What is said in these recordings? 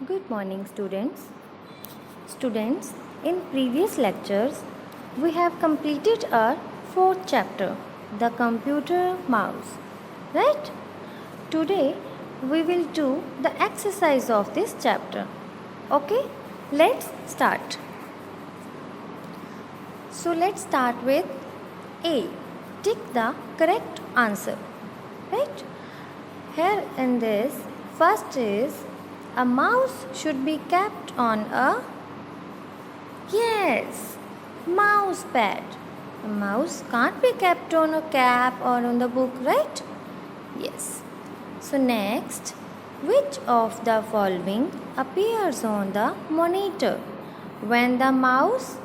Good morning, students. Students, in previous lectures, we have completed our fourth chapter, the computer mouse. Right? Today, we will do the exercise of this chapter. Okay? Let's start. So, let's start with A. Tick the correct answer. Right? Here in this, first is a mouse should be kept on a mouse pad. A mouse can't be kept on a cap or on the book, right? Yes. So next, which of the following appears on the monitor when the mouse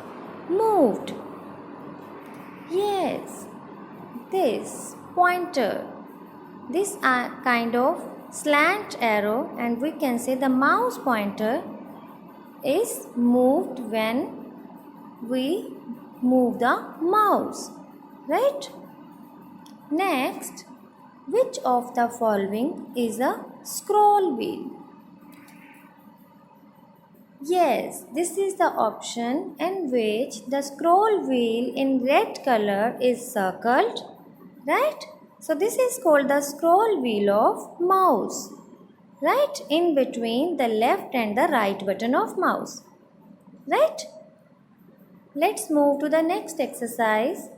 moved? Yes, this pointer. This kind of slant arrow, and we can say the mouse pointer is moved when we move the mouse, right? Next, which of the following is a scroll wheel? Yes, this is the option in which the scroll wheel in red color is circled, right? So this is called the scroll wheel of mouse, right? In between the left and the right button of mouse, right? Let's move to the next exercise.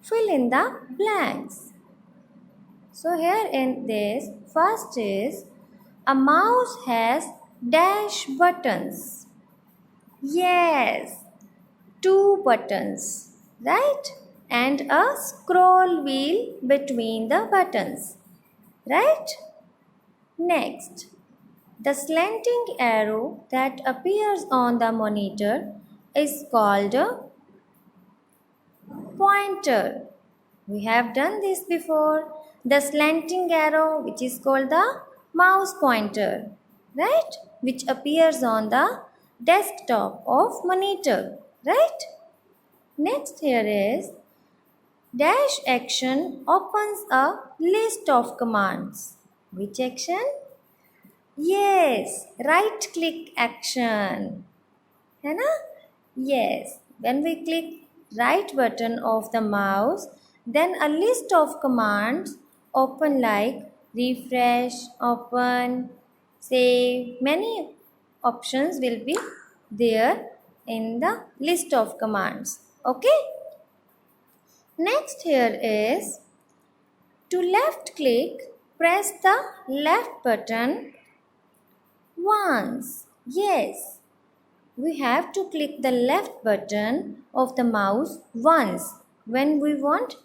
Fill in the blanks. So here in this, first is a mouse has dash buttons. Yes, two buttons, right? And a scroll wheel between the buttons, right? Next, the slanting arrow that appears on the monitor is called a pointer. We have done this before. The slanting arrow, which is called the mouse pointer, right? Which appears on the desktop of monitor, right? Next here is dash action opens a list of commands. Which action? Yes, right click action. है ना? Yes, when we click right button of the mouse, then a list of commands open like refresh, open, save. Many options will be there in the list of commands. Okay? Next here is to left click, press the left button once. Yes, we have to click the left button of the mouse once when we want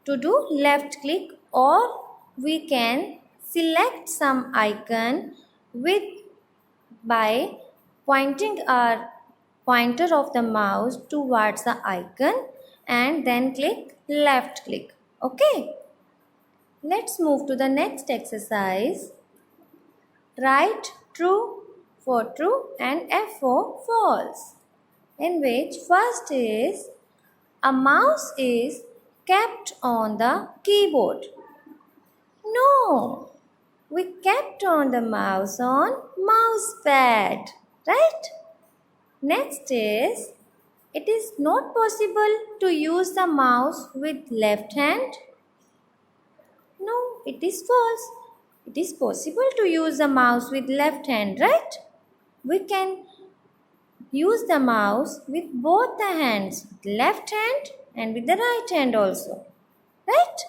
to do left click, or we can select some icon with by pointing our pointer of the mouse towards the icon and then click left click. Okay, let's move to the next exercise. Write true for true and F for false, in which first is a mouse is kept on the keyboard. No, we kept on the mouse on mouse pad, right? Next is it is not possible to use the mouse with left hand. No, it is false. It is possible to use the mouse with left hand, right? We can use the mouse with both the hands, left hand and with the right hand also, right?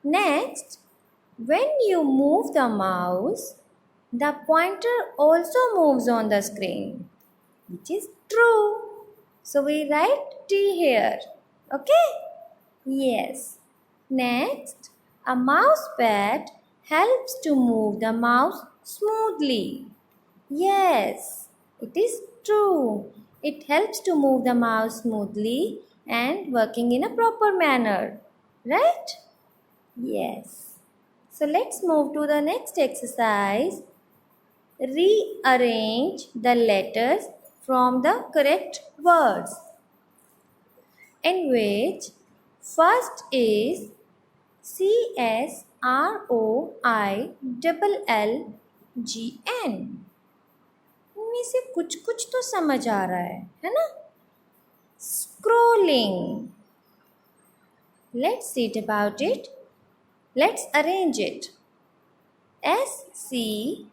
Next, when you move the mouse, the pointer also moves on the screen, which is true. So we write T here, okay? Yes. Next, a mouse pad helps to move the mouse smoothly. Yes, it is true. It helps to move the mouse smoothly and working in a proper manner. Right? Yes. So let's move to the next exercise. Rearrange the letters from the correct words, in which first is CSROILLGN. से कुछ कुछ तो समझ आ रहा है ना? Scrolling. Let's read about it. Let's arrange it. SCROLLING.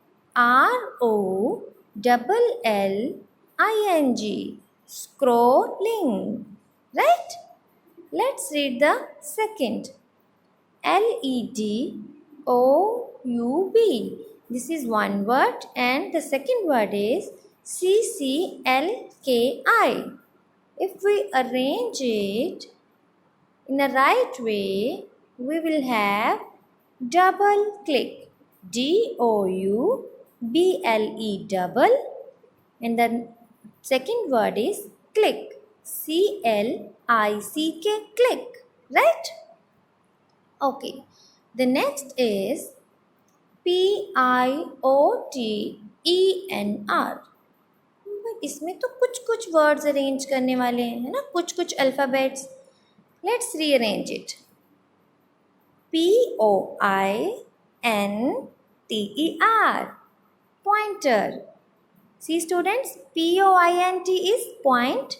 Scrolling. Right? Let's read the second. LEDOUB. This is one word and the second word is CCLKI. If we arrange it in a right way, we will have double click. DOUBLE double, and the second word is click. CLICK click. Right? Okay. The next is PIOTENR. इसमें तो कुछ कुछ words arrange करने वाले हैं, है ना? कुछ कुछ alphabets. Let's rearrange it. POINTER. Pointer. See students, POINT is point.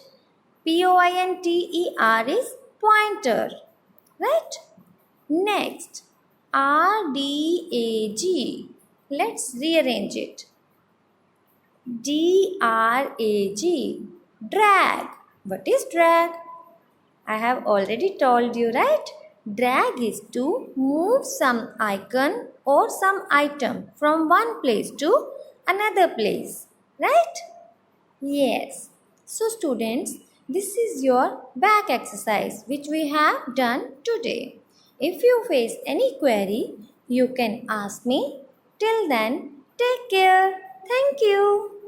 POINTER is pointer. Right? Next, RDAG. Let's rearrange it. DRAG. Drag. What is drag? I have already told you, right? Drag is to move some icon or some item from one place to another place. Right? Yes. So students, this is your back exercise which we have done today. If you face any query, you can ask me. Till then, take care. Thank you.